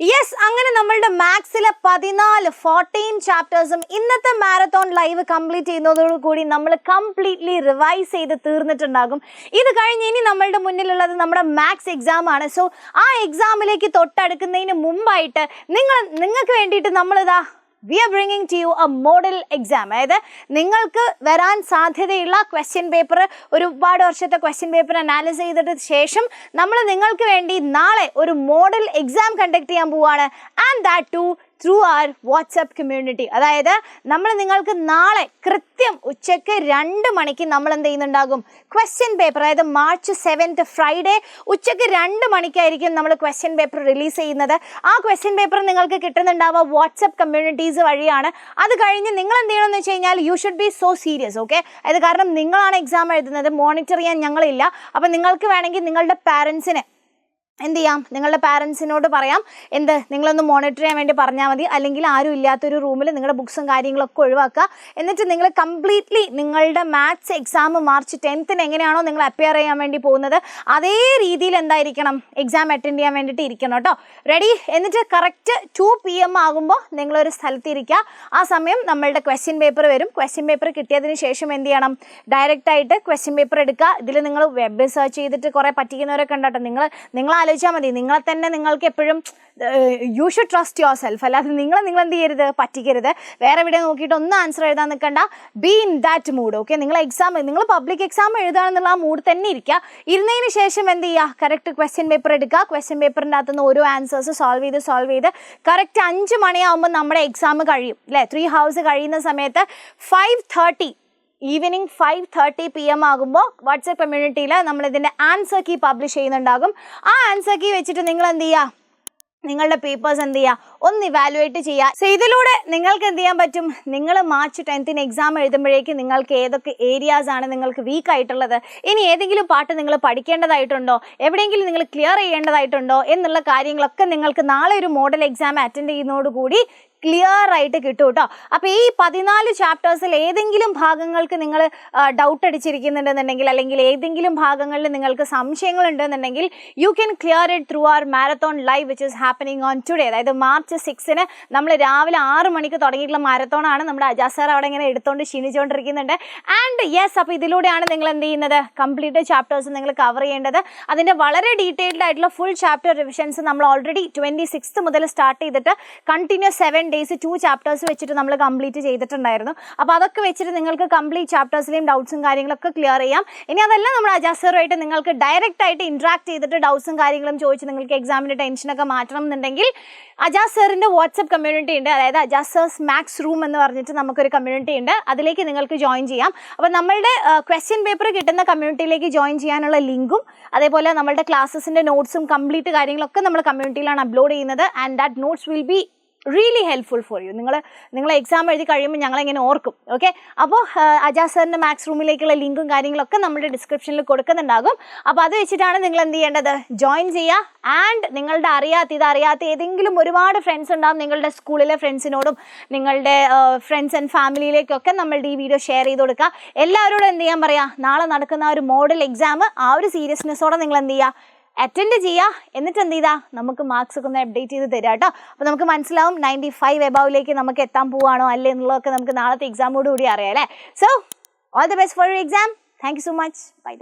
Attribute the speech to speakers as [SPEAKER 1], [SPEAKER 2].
[SPEAKER 1] Yes, അങ്ങനെ നമ്മളുടെ മാത്സിലെ 14 ചാപ്റ്റേഴ്സും ഇന്നത്തെ മാരത്തോൺ ലൈവ് കംപ്ലീറ്റ് ചെയ്യുന്നതോടുകൂടി നമ്മൾ കംപ്ലീറ്റ്ലി റിവൈസ് ചെയ്ത് തീർന്നിട്ടുണ്ടാകും. ഇത് കഴിഞ്ഞ് ഇനി നമ്മളുടെ മുന്നിലുള്ളത് നമ്മുടെ മാത്സ് എക്സാം ആണ്. സോ ആ എക്സാമിലേക്ക് തൊട്ടടുക്കുന്നതിന് മുമ്പായിട്ട് നിങ്ങൾക്ക് വേണ്ടിയിട്ട് നമ്മളിതാ we are bringing to you a model exam. അതായത് നിങ്ങൾക്ക് വരാൻ സാധ്യതയുള്ള ക്വസ്റ്റ്യൻ പേപ്പർ, ഒരുപാട് വർഷത്തെ ക്വസ്റ്റ്യൻ പേപ്പർ അനാലിസ് ചെയ്തിട്ട് ശേഷം നമ്മൾ നിങ്ങൾക്ക് വേണ്ടി നാളെ ഒരു മോഡൽ എക്സാം കണ്ടക്ട് ചെയ്യാൻ പോവുകയാണ്. ആൻഡ് ദാറ്റ് ടു ത്രൂ അവർ വാട്സപ്പ് കമ്മ്യൂണിറ്റി. അതായത് നമ്മൾ നിങ്ങൾക്ക് നാളെ കൃത്യം ഉച്ചയ്ക്ക് 2 മണിക്ക് നമ്മൾ എന്ത് ചെയ്യുന്നുണ്ടാകും, ക്വസ്റ്റ്യൻ പേപ്പർ, അതായത് March 7th ഫ്രൈഡേ ഉച്ചയ്ക്ക് 2 മണിക്കായിരിക്കും നമ്മൾ ക്വസ്റ്റ്യൻ പേപ്പർ റിലീസ് ചെയ്യുന്നത്. ആ ക്വസ്റ്റ്യൻ പേപ്പർ നിങ്ങൾക്ക് കിട്ടുന്നുണ്ടാവുക വാട്സപ്പ് കമ്മ്യൂണിറ്റീസ് വഴിയാണ്. അത് കഴിഞ്ഞ് നിങ്ങൾ എന്ത് ചെയ്യണമെന്ന് വെച്ച് കഴിഞ്ഞാൽ you should be so serious. Okay, അത് കാരണം നിങ്ങളാണ് എക്സാം എഴുതുന്നത്, മോണിറ്റർ ചെയ്യാൻ ഞങ്ങളില്ല. അപ്പം നിങ്ങൾക്ക് വേണമെങ്കിൽ നിങ്ങളുടെ പാരൻസിനെ എന്ത് ചെയ്യാം, നിങ്ങളുടെ പാരൻസിനോട് പറയാം, നിങ്ങളൊന്ന് മോണിറ്റർ ചെയ്യാൻ വേണ്ടി പറഞ്ഞാൽ മതി. അല്ലെങ്കിൽ ആരും ഇല്ലാത്തൊരു റൂമിൽ നിങ്ങളുടെ ബുക്സും കാര്യങ്ങളൊക്കെ ഒഴിവാക്കുക. എന്നിട്ട് നിങ്ങൾ കംപ്ലീറ്റ്ലി നിങ്ങളുടെ മാത്സ് എക്സാം March 10th എങ്ങനെയാണോ നിങ്ങൾ അപ്പിയർ ചെയ്യാൻ വേണ്ടി പോകുന്നത് അതേ രീതിയിൽ എന്തായിരിക്കണം, എക്സാം അറ്റൻഡ് ചെയ്യാൻ വേണ്ടിയിട്ട് ഇരിക്കണം കേട്ടോ. റെഡി? എന്നിട്ട് കറക്റ്റ് 2 PM ആകുമ്പോൾ നിങ്ങളൊരു സ്ഥലത്തിരിക്കുക. ആ സമയം നമ്മളുടെ ക്വസ്റ്റ്യൻ പേപ്പർ വരും. ക്വസ്റ്റ്യൻ പേപ്പർ കിട്ടിയതിന് ശേഷം എന്ത് ചെയ്യണം, ഡയറക്റ്റായിട്ട് ക്വസ്റ്റ്യൻ പേപ്പർ എടുക്കുക. ഇതിൽ നിങ്ങൾ വെബ് സെർച്ച് ചെയ്തിട്ട് കുറേ പറ്റിക്കുന്നവരൊക്കെ ഉണ്ടോ, നിങ്ങൾ ആലോചിച്ചാൽ മതി. നിങ്ങളെ തന്നെ നിങ്ങൾക്ക് എപ്പോഴും you should trust your self. അല്ലാതെ നിങ്ങൾ എന്ത് ചെയ്യരുത്, പറ്റിക്കരുത്. വേറെ എവിടെ നോക്കിയിട്ട് ഒന്നും ആൻസർ എഴുതാൻ നിൽക്കണ്ട. Be in that mood. Okay, നിങ്ങൾ പബ്ലിക് എക്സാം എഴുതാണെന്നുള്ള ആ മൂഡ് തന്നെ ഇരിക്കുക. ഇരുന്നതിന് ശേഷം എന്ത് ചെയ്യുക, കറക്റ്റ് ക്വസ്റ്റ്യൻ പേപ്പർ എടുക്കുക. ക്വസ്റ്റ്യൻ പേപ്പറിൻ്റെ അകത്തുനിന്ന് ഓരോ ആൻസേഴ്സ് സോൾവ് ചെയ്ത് കറക്റ്റ് 5 മണിയാകുമ്പോൾ നമ്മുടെ എക്സാം കഴിയും അല്ലേ. 3 hours കഴിയുന്ന സമയത്ത് 5:30 ഈവനിങ് 5:30 PM ആകുമ്പോൾ വാട്സപ്പ് കമ്മ്യൂണിറ്റിയിൽ നമ്മളിതിൻ്റെ ആൻസർ കീ പബ്ലിഷ് ചെയ്യുന്നുണ്ടാകും. ആ ആൻസർ കീ വെച്ചിട്ട് നിങ്ങൾ എന്ത് ചെയ്യുക, നിങ്ങളുടെ പേപ്പേഴ്സ് എന്ത് ചെയ്യുക, ഒന്ന് ഇവാലുവേറ്റ് ചെയ്യുക. സോ ഇതിലൂടെ നിങ്ങൾക്ക് എന്ത് ചെയ്യാൻ പറ്റും, നിങ്ങൾ March 10th എക്സാം എഴുതുമ്പോഴേക്കും നിങ്ങൾക്ക് ഏതൊക്കെ ഏരിയാസ് ആണ് നിങ്ങൾക്ക് വീക്ക് ആയിട്ടുള്ളത്, ഇനി ഏതെങ്കിലും പാട്ട് നിങ്ങൾ പഠിക്കേണ്ടതായിട്ടുണ്ടോ, എവിടെയെങ്കിലും നിങ്ങൾ ക്ലിയർ ചെയ്യേണ്ടതായിട്ടുണ്ടോ എന്നുള്ള കാര്യങ്ങളൊക്കെ നിങ്ങൾക്ക് നാളെ ഒരു മോഡൽ എക്സാം അറ്റൻഡ് ചെയ്യുന്നതോടുകൂടി ക്ലിയർ ആയിട്ട് കിട്ടും കേട്ടോ. അപ്പോൾ ഈ 14 ചാപ്റ്റേഴ്സിൽ ഏതെങ്കിലും ഭാഗങ്ങൾക്ക് നിങ്ങൾ ഡൗട്ട് അടിച്ചിരിക്കുന്നുണ്ടെന്നുണ്ടെങ്കിൽ, അല്ലെങ്കിൽ ഏതെങ്കിലും ഭാഗങ്ങളിൽ നിങ്ങൾക്ക് സംശയങ്ങളുണ്ടെന്നുണ്ടെങ്കിൽ you can clear it through our marathon live which is happening on today. അതായത് March 6ന് നമ്മൾ രാവിലെ 6 മണിക്ക് തുടങ്ങിയിട്ടുള്ള മാരത്തോണാണ്. നമ്മുടെ അജാസ് സാർ അവിടെ ഇങ്ങനെ എടുത്തുകൊണ്ട് ക്ഷീണിച്ചുകൊണ്ടിരിക്കുന്നുണ്ട്. ആൻഡ് യെസ്, അപ്പോൾ ഇതിലൂടെയാണ് നിങ്ങൾ എന്ത് ചെയ്യുന്നത്, കംപ്ലീറ്റ് ചാപ്റ്റേഴ്സ് നിങ്ങൾ കവർ ചെയ്യേണ്ടത്. അതിൻ്റെ വളരെ ഡീറ്റെയിൽഡ് ആയിട്ടുള്ള ഫുൾ ചാപ്റ്റർ റിവിഷൻസ് നമ്മൾ ഓൾറെഡി 26th മുതൽ സ്റ്റാർട്ട് ചെയ്തിട്ട് കണ്ടിന്യൂസ് 7 days 2 ചാപ്റ്റേഴ്സ് വെച്ചിട്ട് നമ്മൾ കംപ്ലീറ്റ് ചെയ്തിട്ടുണ്ടായിരുന്നു. അപ്പോൾ അതൊക്കെ വെച്ചിട്ട് നിങ്ങൾക്ക് കംപ്ലീറ്റ് ചാപ്റ്റേഴ്സിലെയും ഡൗട്ട്സും കാര്യങ്ങളൊക്കെ ക്ലിയർ ചെയ്യാം. ഇനി അതല്ല, നമ്മുടെ അജാസ് സാറുമായിട്ട് നിങ്ങൾക്ക് ഡയറക്റ്റ് ആയിട്ട് ഇൻട്രാക്ട് ചെയ്തിട്ട് ഡൗട്ട്സും കാര്യങ്ങളും ചോദിച്ച് നിങ്ങൾക്ക് എക്സാമിൻ്റെ ടെൻഷനൊക്കെ മാറ്റണം എന്നുണ്ടെങ്കിൽ അജാസ് സാറിൻ്റെ വാട്സപ്പ് കമ്മ്യൂണിറ്റി ഉണ്ട്. അതായത് അജാസ് സാർസ് മാത്സ് റൂം എന്ന് പറഞ്ഞിട്ട് നമുക്കൊരു കമ്മ്യൂണിറ്റി ഉണ്ട്. അതിലേക്ക് നിങ്ങൾക്ക് ജോയിൻ ചെയ്യാം. അപ്പോൾ നമ്മളുടെ ക്വസ്റ്റ്യൻ പേപ്പർ കിട്ടുന്ന കമ്മ്യൂണിറ്റിയിലേക്ക് ജോയിൻ ചെയ്യാനുള്ള ലിങ്കും അതേപോലെ നമ്മളുടെ ക്ലാസ്സസിൻ്റെ നോട്ട്സും കംപ്ലീറ്റ് കാര്യങ്ങളൊക്കെ നമ്മൾ കമ്മ്യൂണിറ്റിയിലാണ് അപ്ലോഡ് ചെയ്യുന്നത്. And that notes will be really helpful for you. നിങ്ങൾ എക്സാം എഴുതി കഴിയുമ്പോൾ ഞങ്ങളിങ്ങനെ ഓർക്കും. ഓക്കെ, അപ്പോൾ അജാസ് സാറിൻ്റെ മാത്സ് റൂമിലേക്കുള്ള ലിങ്കും കാര്യങ്ങളൊക്കെ നമ്മുടെ ഡിസ്ക്രിപ്ഷനിൽ കൊടുക്കുന്നുണ്ടാകും. അപ്പോൾ അത് വെച്ചിട്ടാണ് നിങ്ങൾ എന്ത് ചെയ്യേണ്ടത്, ജോയിൻ ചെയ്യുക. ആൻഡ് നിങ്ങളുടെ അറിയാത്ത ഏതെങ്കിലും ഒരുപാട് ഫ്രണ്ട്സ് ഉണ്ടാകും, നിങ്ങളുടെ സ്കൂളിലെ ഫ്രണ്ട്സിനോടും നിങ്ങളുടെ ഫ്രണ്ട്സ് ആൻഡ് ഫാമിലിയിലേക്കൊക്കെ നമ്മളുടെ ഈ വീഡിയോ ഷെയർ ചെയ്ത് കൊടുക്കുക. എല്ലാവരോടും എന്ത് ചെയ്യാൻ പറയുക, നാളെ നടക്കുന്ന ഒരു മോഡൽ എക്സാം ആ ഒരു സീരിയസ്നെസ്സോടെ നിങ്ങൾ എന്ത് ചെയ്യുക, അറ്റൻഡ് ചെയ്യുക. എന്നിട്ട് എന്ത് ചെയ്താൽ നമുക്ക് മാർക്സ് ഒക്കെ ഒന്ന് അപ്ഡേറ്റ് ചെയ്ത് തരാം കേട്ടോ. അപ്പോൾ നമുക്ക് മനസ്സിലാവും 95 എബോവിലേക്ക് നമുക്ക് എത്താൻ പോവുകയാണോ അല്ലേ എന്നുള്ളതൊക്കെ നമുക്ക് നാളത്തെ എക്സാമോട് കൂടി അറിയാം അല്ലേ. So all the best for your exam. Thank you so much. By.